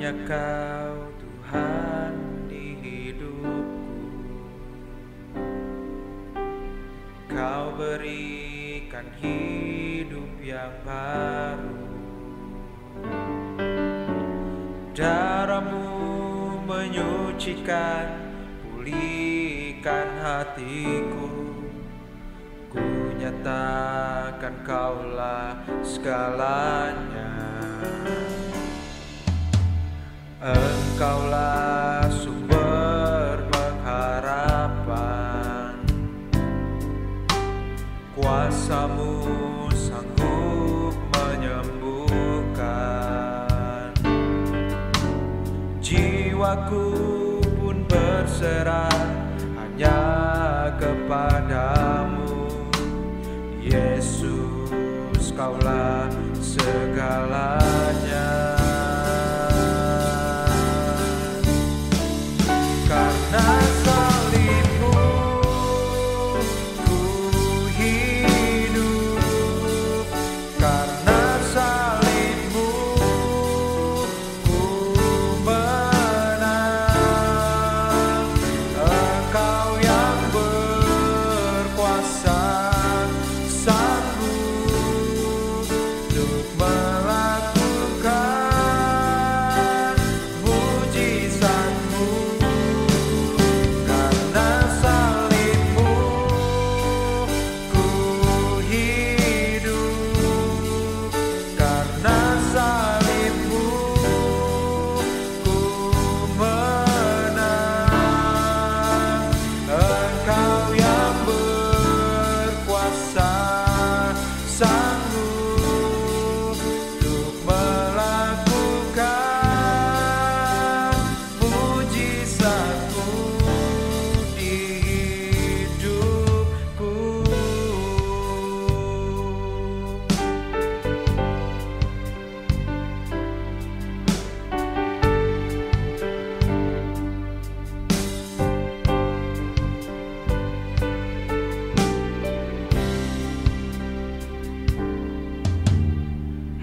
Hanya Kau Tuhan di hidupku. Kau berikan hidup yang baru. Darah-Mu menyucikan, pulihkan hatiku. Ku nyatakan Kaulah segalanya. Engkaulah sumber pengharapan, kuasa-Mu sanggup menyembuhkan. Jiwaku pun berserah hanya kepadamu, Yesus, Kaulah segalanya. Karena salib-Mu ku hidup, karena salib-Mu ku menang. Engkau yang berkuasa sanggup untuk melakukan mujizat-Mu. Karena salib-Mu ku hidup, karena salib-Mu ku menang. Engkau yang berkuasa sanggup untuk melakukan mujizat-Mu di hidupku.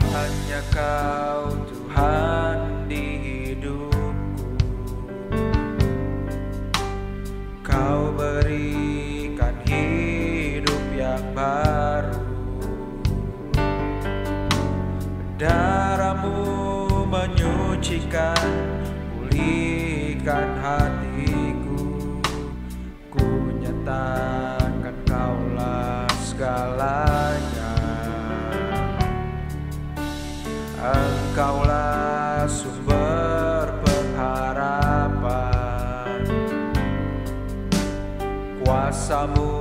Hanya Kau Tuhan di hidupku. Kau berikan hidup yang baru. Darah-Mu menyucikan, pulihkan hatiku. Ku nyatakan Kaulah segalanya. Engkaulah sumber pengharapan, kuasa-Mu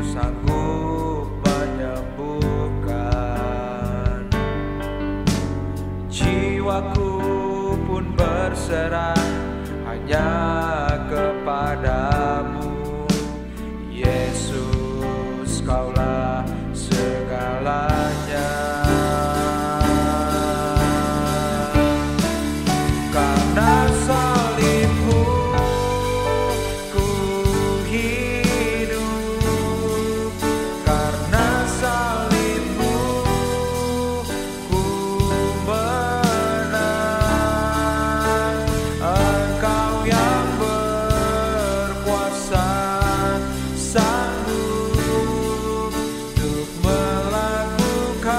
sanggup menyembuhkan. Jiwaku pun berserah hanya kepadamu, Yesus, Kaulah segalanya. Karena salib-Mu ku hidup, karena salib-Mu ku menang. Engkau yang berkuasa sanggup untuk melakukan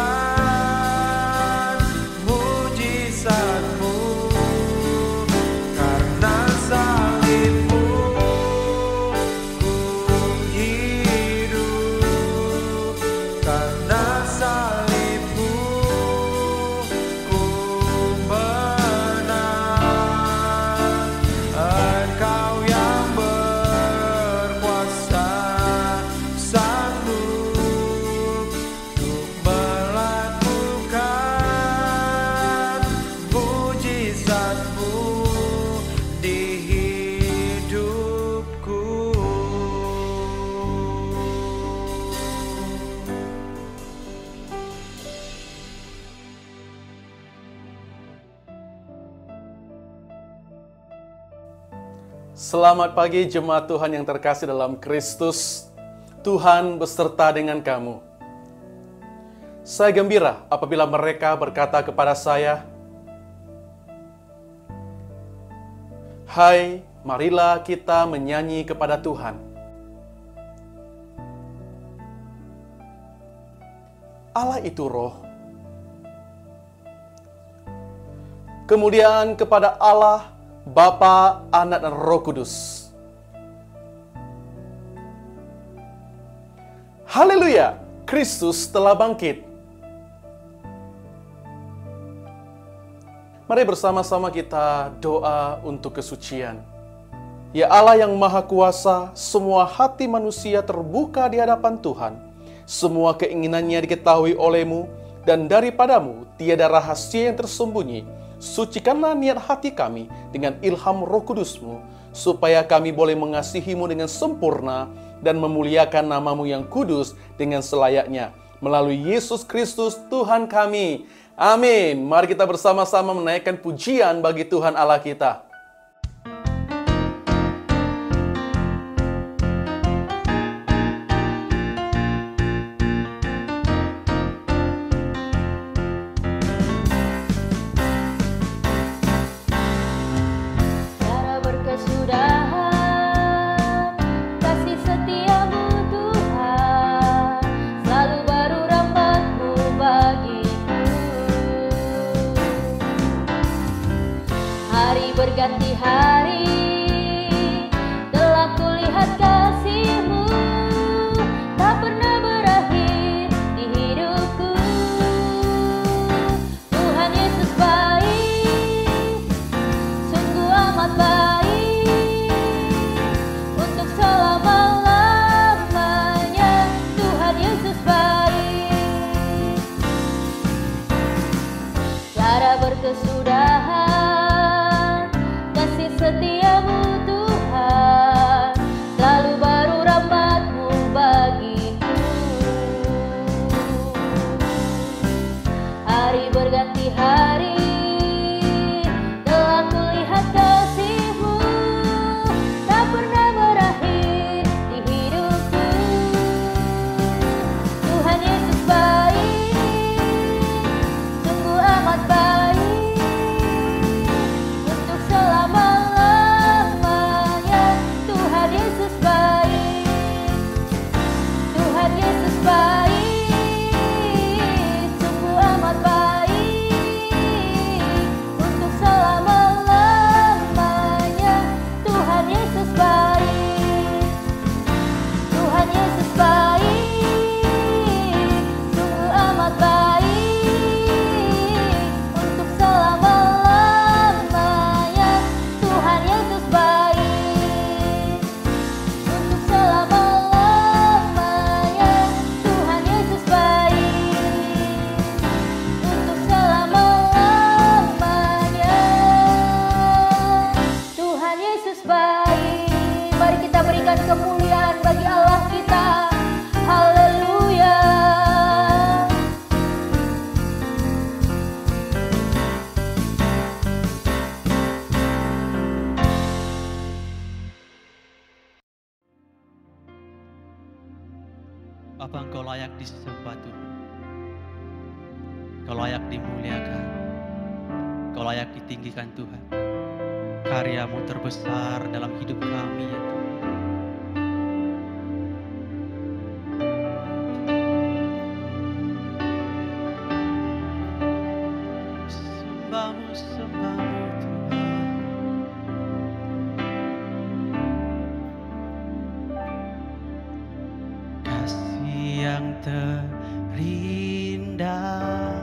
mujizat-Mu. Karena salib-Mu ku hidup, karena salib-Mu ku menang. Engkau yang berkuasa sanggup untuk melakukan mujizat-Mu di hidupku. Selamat pagi jemaat Tuhan yang terkasih dalam Kristus. Tuhan beserta dengan kamu. Saya gembira apabila mereka berkata kepada saya, Hai, marilah kita menyanyi kepada Tuhan. Allah itu roh. Kemudian kepada Allah, Bapa, Anak, dan Roh Kudus. Haleluya, Kristus telah bangkit. Mari bersama-sama kita doa untuk kesucian. Ya Allah yang Maha Kuasa, semua hati manusia terbuka di hadapan Tuhan. Semua keinginannya diketahui oleh-Mu, dan daripadamu tiada rahasia yang tersembunyi. Sucikanlah niat hati kami dengan ilham Roh Kudus-Mu, supaya kami boleh mengasihi-Mu dengan sempurna dan memuliakan nama-Mu yang kudus dengan selayaknya. Melalui Yesus Kristus Tuhan kami. Amin. Mari kita bersama-sama menaikkan pujian bagi Tuhan Allah kita. Berganti hari, telah kulihat kasih-Mu, tak pernah berakhir di hidupku. Tuhan Yesus baik, sungguh amat baik, untuk selama-lamanya. Tuhan Yesus baik, tiada berkesudahan setiamu Tuhan, selalu baru rahmat-Mu bagiku. Hari berganti hari, telah kulihat kasih-Mu, tak pernah berakhir di hidupku. Tuhan Yesus baik, sungguh amat baik, untuk selama kemuliaan bagi Allah kita. Haleluya. Bapa, Engkau layak disembah Tuhan. Engkau layak dimuliakan. Engkau layak ditinggikan Tuhan. Karya-Mu terbesar dalam hidup kami ya Tuhan. Terindah,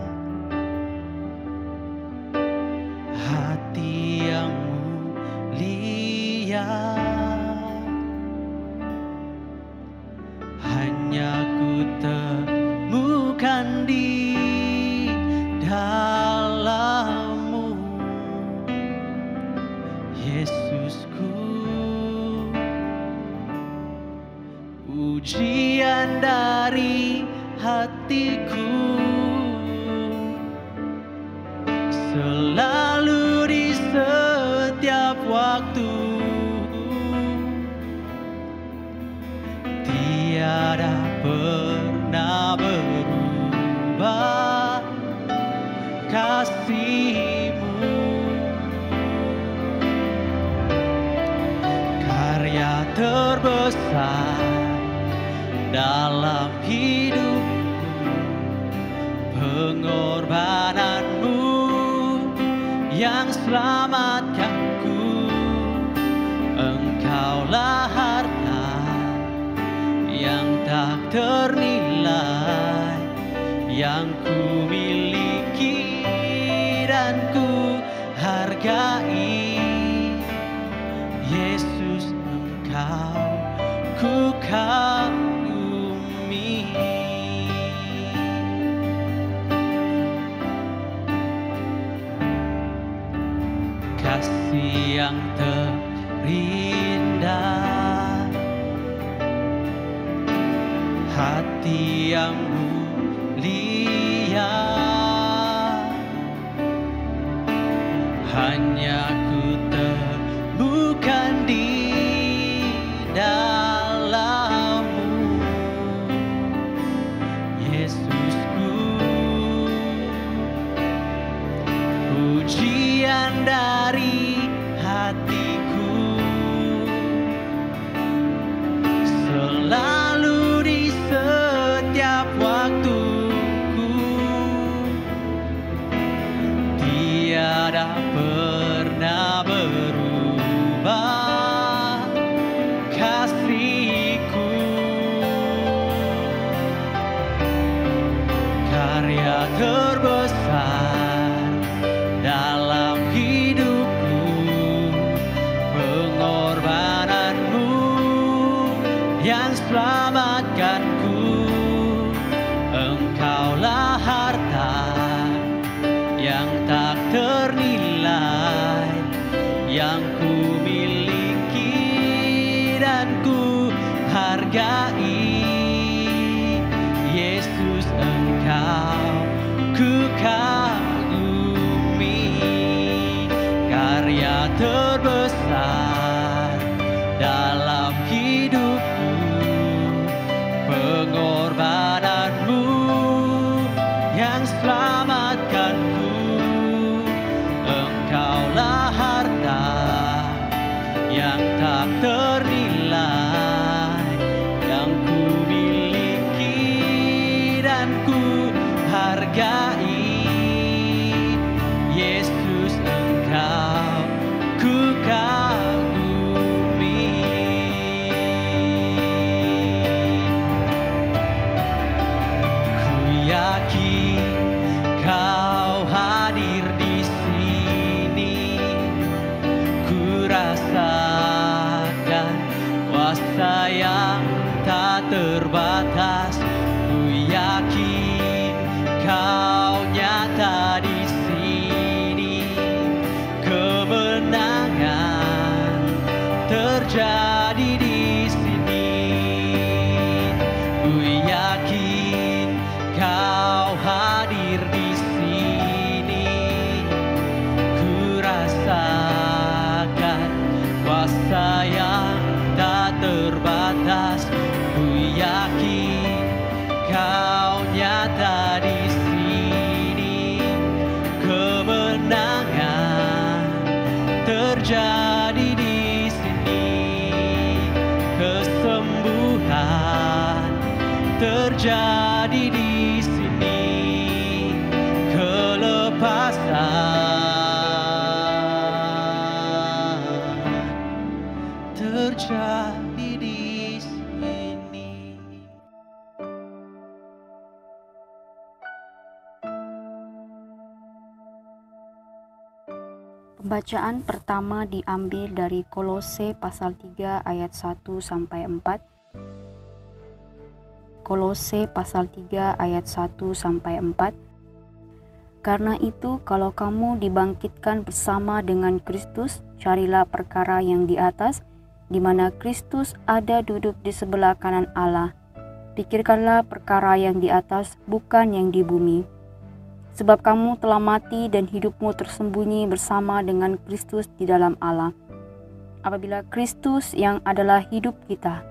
hati yang mulia, hanya ku temukan di dalam-Mu, Yesusku. Pujian dari hatiku selalu di setiap waktu, tiada pernah berubah kasih-Mu. dalam hidupku, pengorbananmu yang selamatkanku. Engkaulah harta yang tak ternilai, yang ku miliki dan ku hargai. Yesus, Engkau ku kagumi. Kasih yang terindah, hati yang mulia, hanya ku temukan di dalam-Mu, Yesusku. Pujian dari hatiku selalu di setiap waktuku, tiada pernah berubah kasih-Ku. Karya terbesar dalam hidupku, pengorbananmu yang selamatkanku. Engkaulah harta yang tak ternilai, yang ku miliki dan ku hargai. Yesus, Engkau ku kagumi. Karya terbesar dalam hidupku, pengorbananmu yang selamatkanku. Engkaulah harta yang tak ternilai, yang ku miliki dan ku hargai. Yesus, Engkau ku kagumi. Ku yakin Kau hadir di sini, ku rasakan kuasa yang tak terbatas. Ku yakin Kau nyata di sini, kemenangan terjadi di sini. Ku yakin Kau hadir di sini, ku rasakan kuasa yang tak terbatas. Ku yakin Kau nyata di sini, kemenangan terjadi di sini, kesembuhan terjadi di sini, kelepasan terjadi di sini. Pembacaan pertama diambil dari Kolose pasal 3 ayat 1 sampai 4. Kolose pasal 3 ayat 1 sampai 4. Karena itu, kalau kamu dibangkitkan bersama dengan Kristus, carilah perkara yang di atas, di mana Kristus ada duduk di sebelah kanan Allah. Pikirkanlah perkara yang di atas, bukan yang di bumi. Sebab kamu telah mati dan hidupmu tersembunyi bersama dengan Kristus di dalam Allah. Apabila Kristus yang adalah hidup kita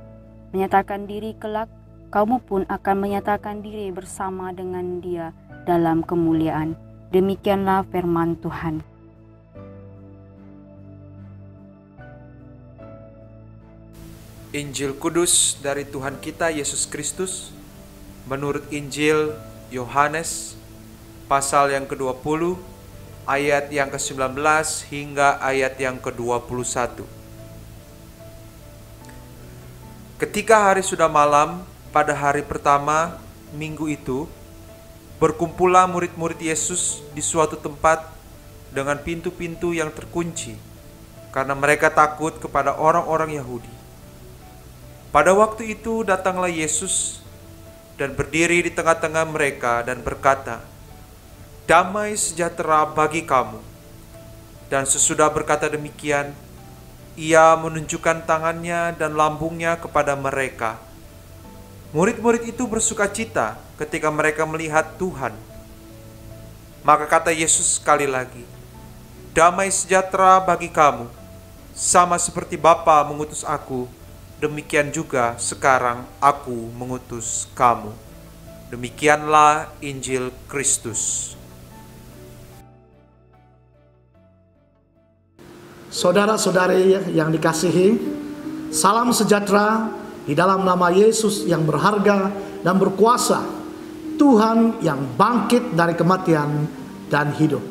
menyatakan diri kelak, kamu pun akan menyatakan diri bersama dengan Dia dalam kemuliaan. Demikianlah firman Tuhan. Injil Kudus dari Tuhan kita Yesus Kristus menurut Injil Yohanes pasal yang ke-20 ayat yang ke-19 hingga ayat yang ke-21. Ketika hari sudah malam pada hari pertama minggu itu, berkumpullah murid-murid Yesus di suatu tempat dengan pintu-pintu yang terkunci karena mereka takut kepada orang-orang Yahudi. Pada waktu itu datanglah Yesus dan berdiri di tengah-tengah mereka dan berkata, "Damai sejahtera bagi kamu." Dan sesudah berkata demikian, Ia menunjukkan tangannya dan lambungnya kepada mereka. Murid-murid itu bersukacita ketika mereka melihat Tuhan. Maka kata Yesus sekali lagi, "Damai sejahtera bagi kamu. Sama seperti Bapa mengutus aku, demikian juga sekarang aku mengutus kamu." Demikianlah Injil Kristus. Saudara-saudari yang dikasihi, salam sejahtera di dalam nama Yesus yang berharga dan berkuasa, Tuhan yang bangkit dari kematian dan hidup.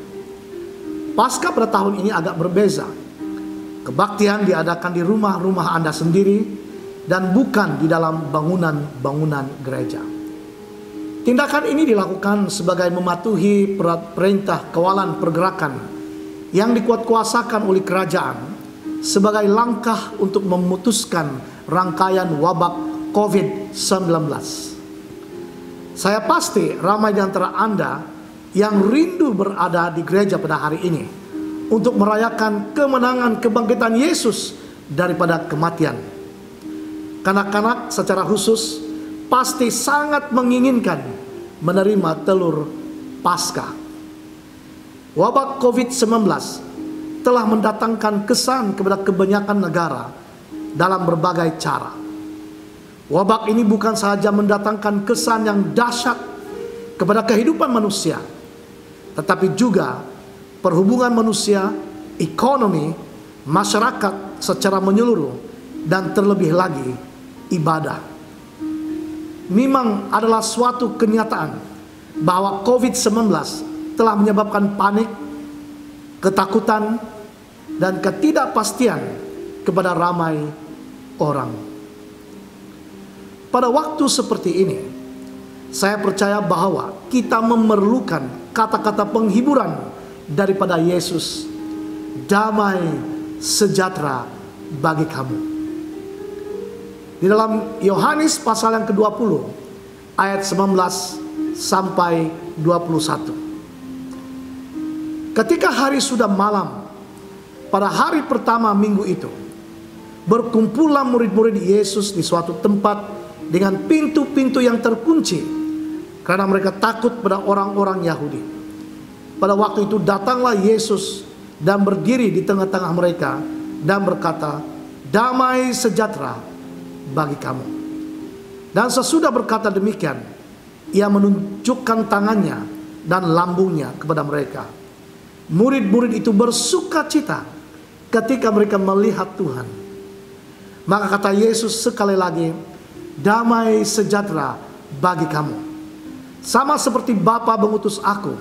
Paskah pada tahun ini agak berbeza. Kebaktian diadakan di rumah-rumah Anda sendiri dan bukan di dalam bangunan-bangunan gereja. Tindakan ini dilakukan sebagai mematuhi perintah kawalan pergerakan yang dikuatkuasakan oleh kerajaan sebagai langkah untuk memutuskan rangkaian wabak COVID-19. Saya pasti ramai di antara Anda yang rindu berada di gereja pada hari ini untuk merayakan kemenangan kebangkitan Yesus daripada kematian. Kanak-kanak secara khusus pasti sangat menginginkan menerima telur Paskah. Wabak COVID-19 telah mendatangkan kesan kepada kebanyakan negara dalam berbagai cara. Wabak ini bukan sahaja mendatangkan kesan yang dahsyat kepada kehidupan manusia, tetapi juga perhubungan manusia, ekonomi, masyarakat secara menyeluruh, dan terlebih lagi ibadah. Memang adalah suatu kenyataan bahwa COVID-19 telah menyebabkan panik, ketakutan, dan ketidakpastian kepada ramai orang. Pada waktu seperti ini, saya percaya bahwa kita memerlukan kata-kata penghiburan daripada Yesus. Damai sejahtera bagi kamu. Di dalam Yohanes pasal yang ke-20 ayat 19 sampai 21. Ketika hari sudah malam pada hari pertama minggu itu, berkumpullah murid-murid Yesus di suatu tempat dengan pintu-pintu yang terkunci karena mereka takut pada orang-orang Yahudi. Pada waktu itu datanglah Yesus dan berdiri di tengah-tengah mereka dan berkata, "Damai sejahtera bagi kamu." Dan sesudah berkata demikian, Ia menunjukkan tangannya dan lambungnya kepada mereka. Murid-murid itu bersukacita ketika mereka melihat Tuhan. Maka kata Yesus sekali lagi, "Damai sejahtera bagi kamu. Sama seperti Bapa mengutus aku,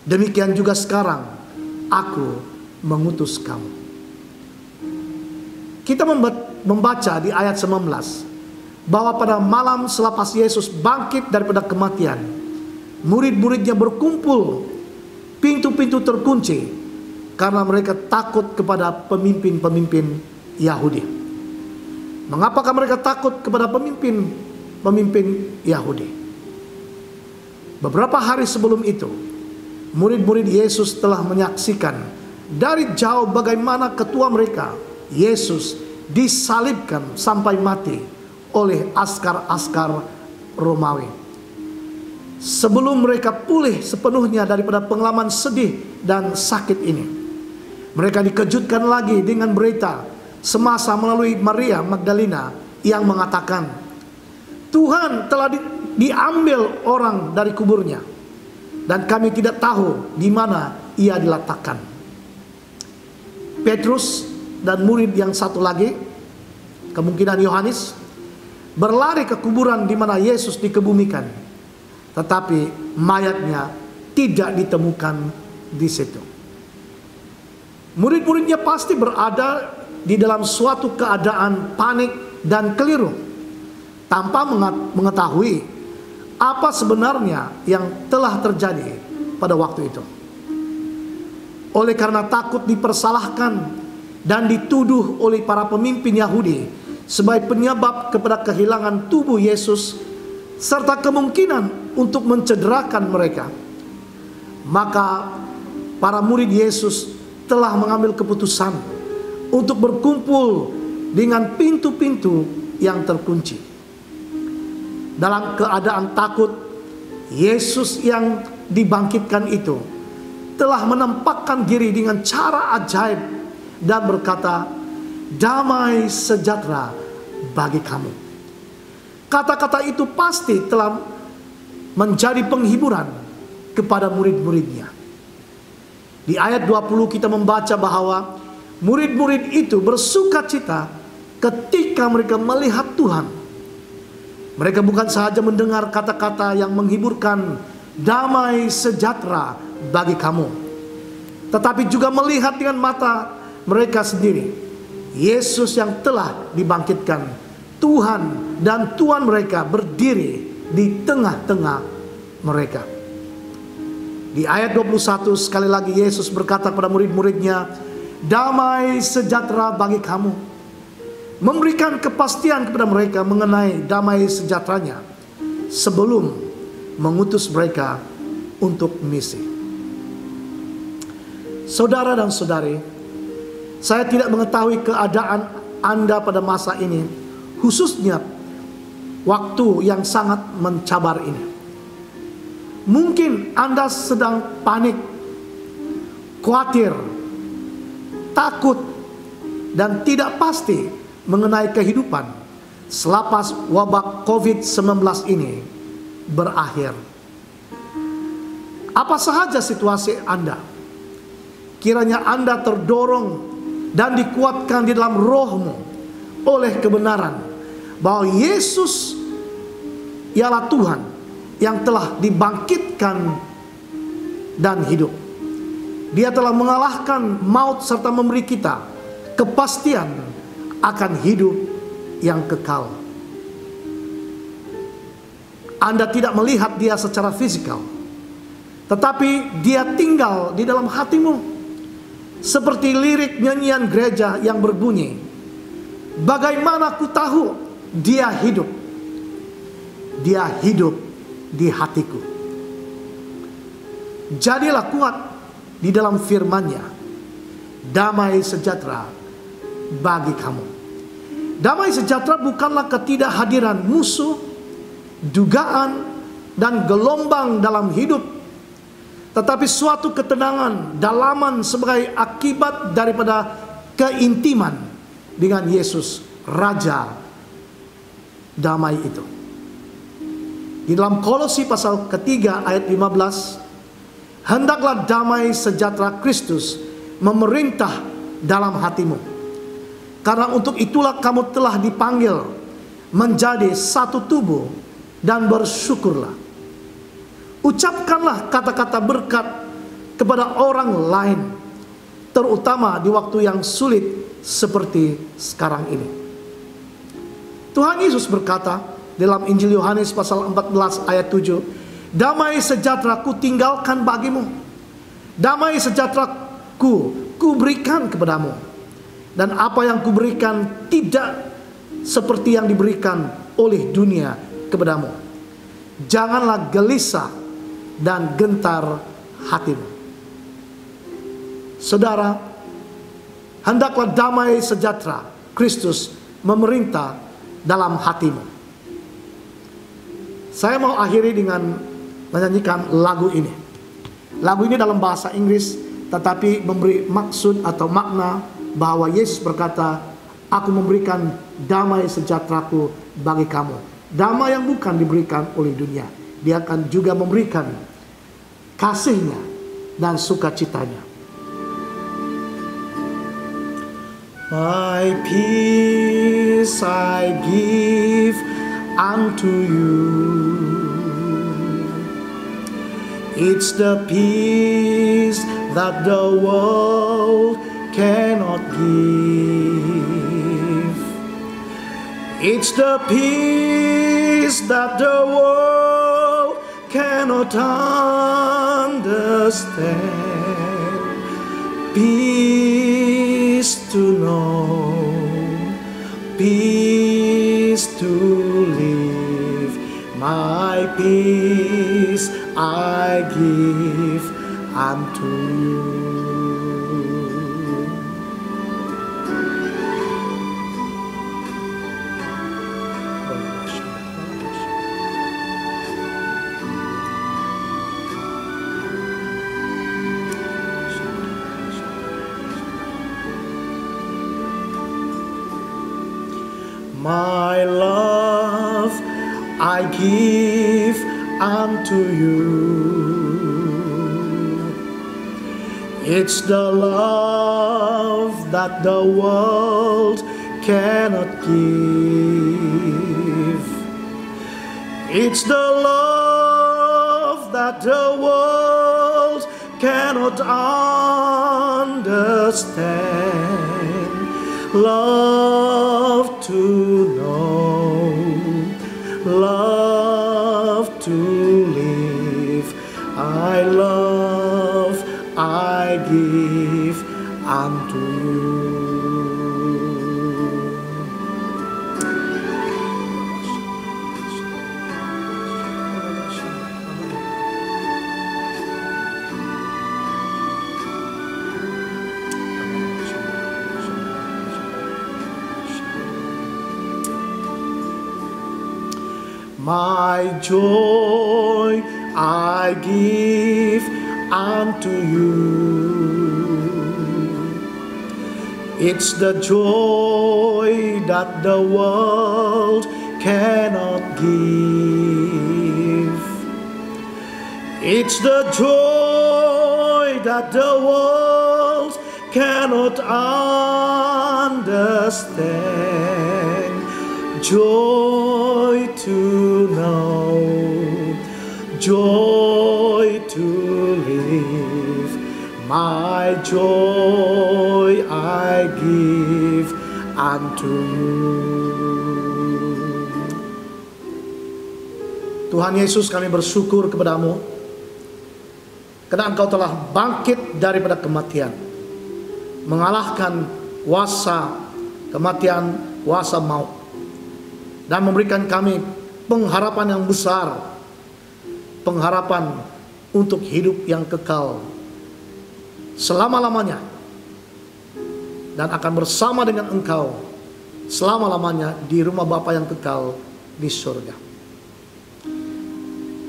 demikian juga sekarang aku mengutus kamu." Kita membaca di ayat 19 bahwa pada malam selepas Yesus bangkit daripada kematian, murid-muridnya berkumpul, pintu-pintu terkunci karena mereka takut kepada pemimpin-pemimpin Yahudi. Mengapakah mereka takut kepada pemimpin Yahudi? Beberapa hari sebelum itu, murid-murid Yesus telah menyaksikan dari jauh bagaimana ketua mereka, Yesus, disalibkan sampai mati oleh askar-askar Romawi. Sebelum mereka pulih sepenuhnya daripada pengalaman sedih dan sakit ini, mereka dikejutkan lagi dengan berita semasa melalui Maria Magdalena yang mengatakan, "Tuhan telah diambil orang dari kuburnya, dan kami tidak tahu di mana Ia diletakkan." Petrus dan murid yang satu lagi kemungkinan Yohanes, berlari ke kuburan di mana Yesus dikebumikan. Tetapi mayatnya tidak ditemukan di situ. Murid-muridnya pasti berada di dalam suatu keadaan panik dan keliru, tanpa mengetahui apa sebenarnya yang telah terjadi pada waktu itu. Oleh karena takut dipersalahkan dan dituduh oleh para pemimpin Yahudi sebagai penyebab kepada kehilangan tubuh Yesus serta kemungkinan untuk mencederakan mereka, maka para murid Yesus telah mengambil keputusan untuk berkumpul dengan pintu-pintu yang terkunci. Dalam keadaan takut, Yesus yang dibangkitkan itu telah menampakkan diri dengan cara ajaib dan berkata, "Damai sejahtera bagi kamu." Kata-kata itu pasti telah menjadi penghiburan kepada murid-muridnya. Di ayat 20 kita membaca bahwa murid-murid itu bersuka cita ketika mereka melihat Tuhan. Mereka bukan sahaja mendengar kata-kata yang menghiburkan, "Damai sejahtera bagi kamu," tetapi juga melihat dengan mata mereka sendiri Yesus yang telah dibangkitkan, Tuhan dan Tuhan mereka berdiri di tengah-tengah mereka. Di ayat 21 sekali lagi Yesus berkata kepada murid-muridnya, "Damai sejahtera bagi kamu." Memberikan kepastian kepada mereka mengenai damai sejahteranya sebelum mengutus mereka untuk misi. Saudara dan saudari, saya tidak mengetahui keadaan Anda pada masa ini, khususnya waktu yang sangat mencabar ini. Mungkin Anda sedang panik, khawatir, takut, dan tidak pasti mengenai kehidupan selepas wabah COVID-19 ini berakhir. Apa sahaja situasi Anda, kiranya Anda terdorong dan dikuatkan di dalam rohmu oleh kebenaran bahwa Yesus ialah Tuhan yang telah dibangkitkan dan hidup. Dia telah mengalahkan maut serta memberi kita kepastian akan hidup yang kekal. Anda tidak melihat dia secara fisikal, tetapi dia tinggal di dalam hatimu. Seperti lirik nyanyian gereja yang berbunyi, "Bagaimana ku tahu dia hidup? Dia hidup di hatiku." Jadilah kuat di dalam firman-Nya. Damai sejahtera bagi kamu. Damai sejahtera bukanlah ketidakhadiran musuh, dugaan, dan gelombang dalam hidup, tetapi suatu ketenangan dalaman sebagai akibat daripada keintiman dengan Yesus, Raja damai itu. Di dalam Kolose pasal ketiga ayat 15, "Hendaklah damai sejahtera Kristus memerintah dalam hatimu. Karena untuk itulah kamu telah dipanggil menjadi satu tubuh dan bersyukurlah." Ucapkanlah kata-kata berkat kepada orang lain, terutama di waktu yang sulit seperti sekarang ini. Tuhan Yesus berkata dalam Injil Yohanes pasal 14 ayat 7, "Damai sejahtera ku tinggalkan bagimu. Damai sejahtera ku berikan kepadamu. Dan apa yang kuberikan tidak seperti yang diberikan oleh dunia kepadamu. Janganlah gelisah dan gentar hatimu." Saudara, hendaklah damai sejahtera Kristus memerintah dalam hatimu. Saya mau akhiri dengan menyanyikan lagu ini. Lagu ini dalam bahasa Inggris, tetapi memberi maksud atau makna bahwa Yesus berkata, "Aku memberikan damai sejahteraku bagi kamu." Damai yang bukan diberikan oleh dunia. Dia akan juga memberikan kasih-Nya dan sukacitanya. My peace peace I give unto you. It's the peace that the world cannot give. It's the peace that the world cannot understand. Peace to know, peace to live. My peace I give unto you. My love I give unto you. It's the love that the world cannot give. It's the love that the world cannot understand. Love to know, love to live. I love, I give unto you. My joy I give unto you. It's the joy that the world cannot give. It's the joy that the world cannot understand. Joy to know, joy to live. My joy I give unto you. Tuhan Yesus, kami bersyukur kepadamu karena Engkau telah bangkit daripada kematian, mengalahkan kuasa kematian, kuasa maut, dan memberikan kami pengharapan yang besar, pengharapan untuk hidup yang kekal selama-lamanya, dan akan bersama dengan Engkau selama-lamanya di rumah Bapa yang kekal di surga.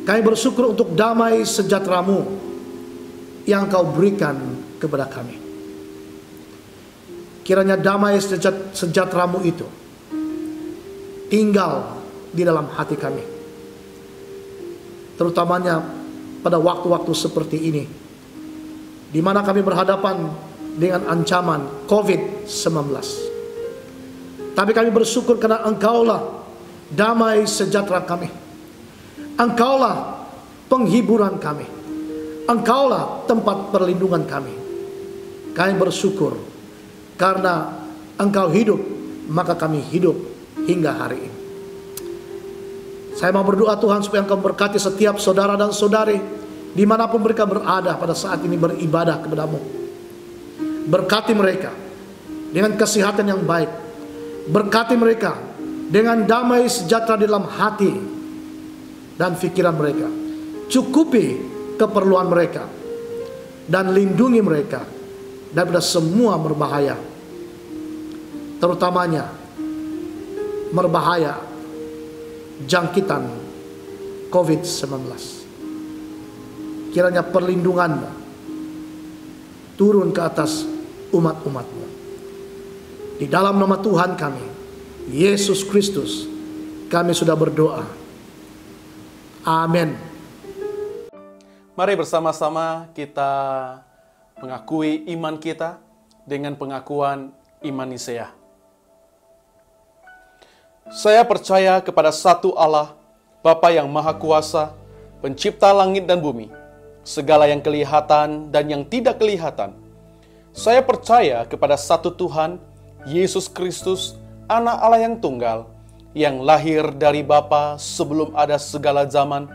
Kami bersyukur untuk damai sejahtera-Mu yang Engkau berikan kepada kami. Kiranya damai sejahtera-Mu itu tinggal di dalam hati kami, terutamanya pada waktu-waktu seperti ini, di mana kami berhadapan dengan ancaman COVID-19. Tapi kami bersyukur karena Engkaulah damai sejahtera kami, Engkaulah penghiburan kami, Engkaulah tempat perlindungan kami. Kami bersyukur karena Engkau hidup, maka kami hidup hingga hari ini. Saya mau berdoa Tuhan supaya Engkau berkati setiap saudara dan saudari dimanapun mereka berada pada saat ini beribadah kepada-Mu. Berkati mereka dengan kesehatan yang baik, berkati mereka dengan damai sejahtera di dalam hati dan pikiran mereka. Cukupi keperluan mereka dan lindungi mereka daripada semua berbahaya, terutamanya berbahaya jangkitan COVID-19. Kiranya perlindungan-Mu turun ke atas umat-umat-Mu. Di dalam nama Tuhan kami, Yesus Kristus, kami sudah berdoa. Amin. Mari bersama-sama kita mengakui iman kita dengan pengakuan iman Nisea. Saya percaya kepada satu Allah, Bapa yang Maha Kuasa, Pencipta langit dan bumi, segala yang kelihatan dan yang tidak kelihatan. Saya percaya kepada satu Tuhan, Yesus Kristus, Anak Allah yang tunggal, yang lahir dari Bapa sebelum ada segala zaman,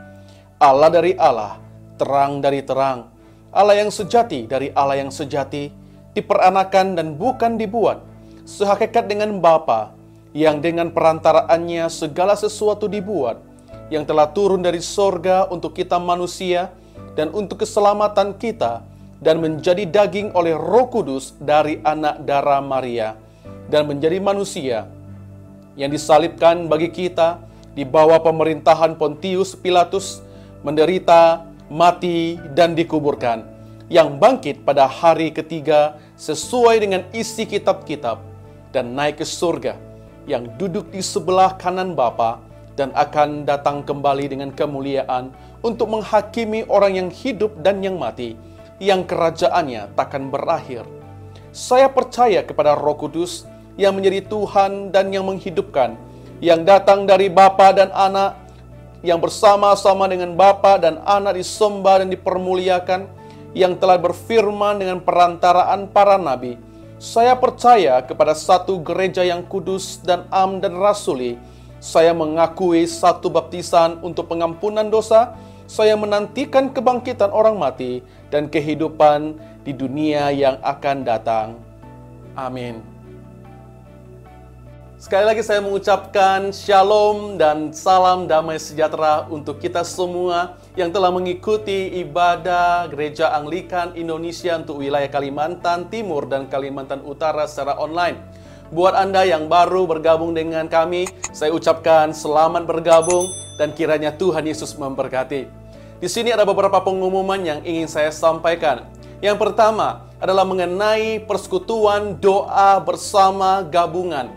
Allah dari Allah, terang dari terang, Allah yang sejati dari Allah yang sejati, diperanakan dan bukan dibuat, sehakikat dengan Bapa, yang dengan perantaraannya segala sesuatu dibuat, yang telah turun dari sorga untuk kita manusia dan untuk keselamatan kita, dan menjadi daging oleh Roh Kudus dari anak darah Maria, dan menjadi manusia, yang disalibkan bagi kita di bawah pemerintahan Pontius Pilatus, menderita, mati, dan dikuburkan, yang bangkit pada hari ketiga sesuai dengan isi kitab-kitab, dan naik ke surga, yang duduk di sebelah kanan Bapa, dan akan datang kembali dengan kemuliaan untuk menghakimi orang yang hidup dan yang mati, yang kerajaannya takkan berakhir. Saya percaya kepada Roh Kudus yang menjadi Tuhan dan yang menghidupkan, yang datang dari Bapa dan Anak, yang bersama-sama dengan Bapa dan Anak disembah dan dipermuliakan, yang telah berfirman dengan perantaraan para nabi. Saya percaya kepada satu gereja yang kudus dan am dan rasuli. Saya mengakui satu baptisan untuk pengampunan dosa. Saya menantikan kebangkitan orang mati dan kehidupan di dunia yang akan datang. Amin. Sekali lagi saya mengucapkan shalom dan salam damai sejahtera untuk kita semua yang telah mengikuti ibadah Gereja Anglikan Indonesia untuk wilayah Kalimantan Timur dan Kalimantan Utara secara online. Buat Anda yang baru bergabung dengan kami, saya ucapkan selamat bergabung dan kiranya Tuhan Yesus memberkati. Di sini ada beberapa pengumuman yang ingin saya sampaikan. Yang pertama adalah mengenai persekutuan doa bersama gabungan.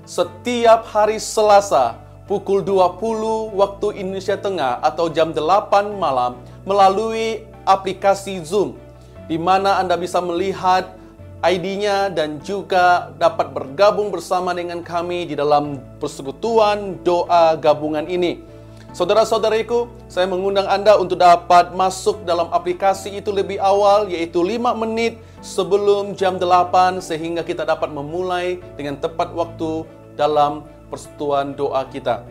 Setiap hari Selasa pukul 20 waktu Indonesia Tengah atau jam 8 malam melalui aplikasi Zoom, di mana Anda bisa melihat ID-nya dan juga dapat bergabung bersama dengan kami di dalam persekutuan doa gabungan ini. Saudara-saudariku, saya mengundang Anda untuk dapat masuk dalam aplikasi itu lebih awal, yaitu 5 menit sebelum jam 8, sehingga kita dapat memulai dengan tepat waktu dalam persekutuan doa kita.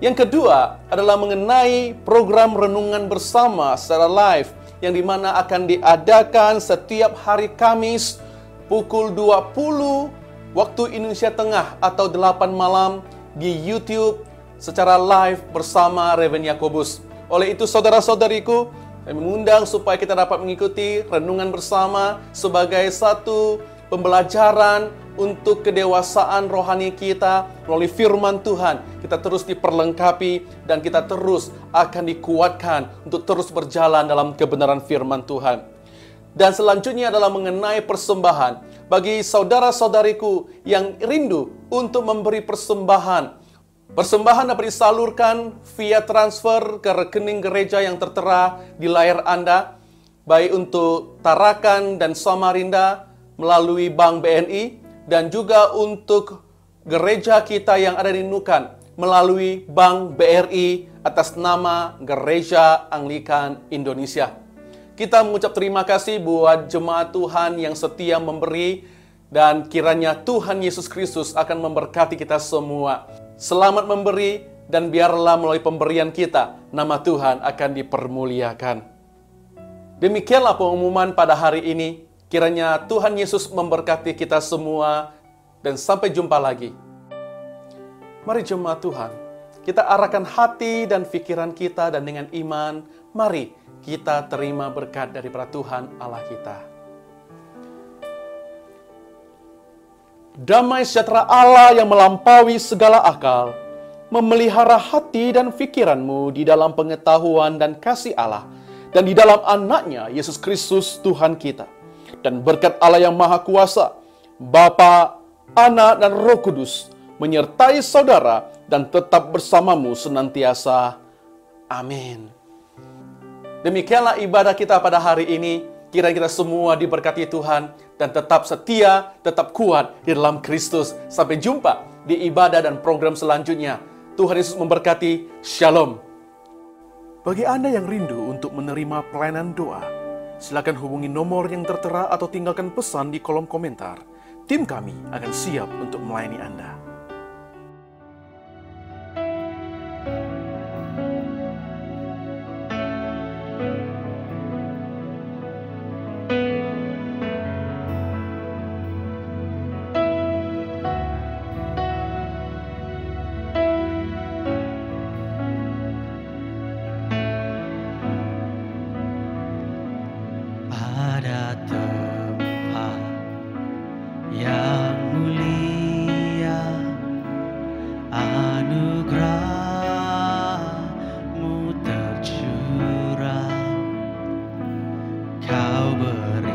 Yang kedua adalah mengenai program renungan bersama secara live, yang dimana akan diadakan setiap hari Kamis pukul 20 waktu Indonesia Tengah atau 8 malam di YouTube secara live bersama Reverend Yakobus. Oleh itu saudara-saudariku, saya mengundang supaya kita dapat mengikuti renungan bersama sebagai satu pembelajaran untuk kedewasaan rohani kita melalui firman Tuhan. Kita terus diperlengkapi dan kita terus akan dikuatkan untuk terus berjalan dalam kebenaran firman Tuhan. Dan selanjutnya adalah mengenai persembahan. Bagi saudara-saudariku yang rindu untuk memberi persembahan, persembahan dapat disalurkan via transfer ke rekening gereja yang tertera di layar Anda, baik untuk Tarakan dan Samarinda melalui Bank BNI, dan juga untuk gereja kita yang ada di Nukan melalui Bank BRI atas nama Gereja Anglikan Indonesia. Kita mengucap terima kasih buat jemaat Tuhan yang setia memberi, dan kiranya Tuhan Yesus Kristus akan memberkati kita semua. Selamat memberi, dan biarlah melalui pemberian kita nama Tuhan akan dipermuliakan. Demikianlah pengumuman pada hari ini. Kiranya Tuhan Yesus memberkati kita semua, dan sampai jumpa lagi. Mari jemaat Tuhan, kita arahkan hati dan pikiran kita, dan dengan iman, mari kita terima berkat daripada Tuhan Allah kita. Damai sejahtera Allah yang melampaui segala akal, memelihara hati dan pikiranmu di dalam pengetahuan dan kasih Allah, dan di dalam anaknya Yesus Kristus Tuhan kita. Dan berkat Allah yang Maha Kuasa, Bapa, Anak, dan Roh Kudus menyertai saudara dan tetap bersamamu senantiasa. Amin. Demikianlah ibadah kita pada hari ini. Kiranya kita semua diberkati Tuhan dan tetap setia, tetap kuat di dalam Kristus. Sampai jumpa di ibadah dan program selanjutnya. Tuhan Yesus memberkati. Shalom. Bagi Anda yang rindu untuk menerima pelayanan doa, silakan hubungi nomor yang tertera atau tinggalkan pesan di kolom komentar. Tim kami akan siap untuk melayani Anda. Ada tempat yang mulia, anugerah-Mu tercurah, Kau berikan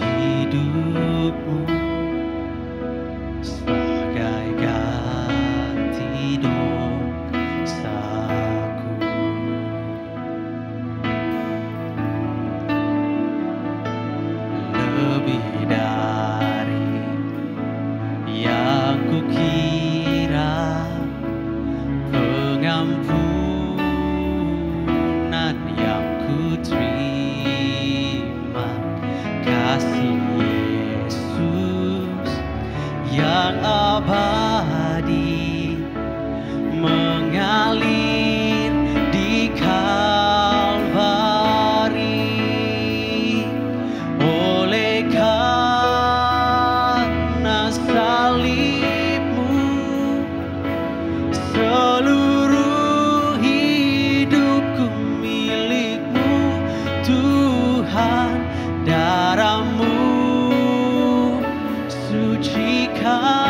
hidup-Mu sebagai ganti dosaku. Lebih dari yang kukira, pengampunan yang kuterima, kasih Yesus yang abadi mengalir di Kalvari. Oleh karena salib-Mu, seluruh hidupku milik-Mu, Tuhan. Darah-Mu sucikan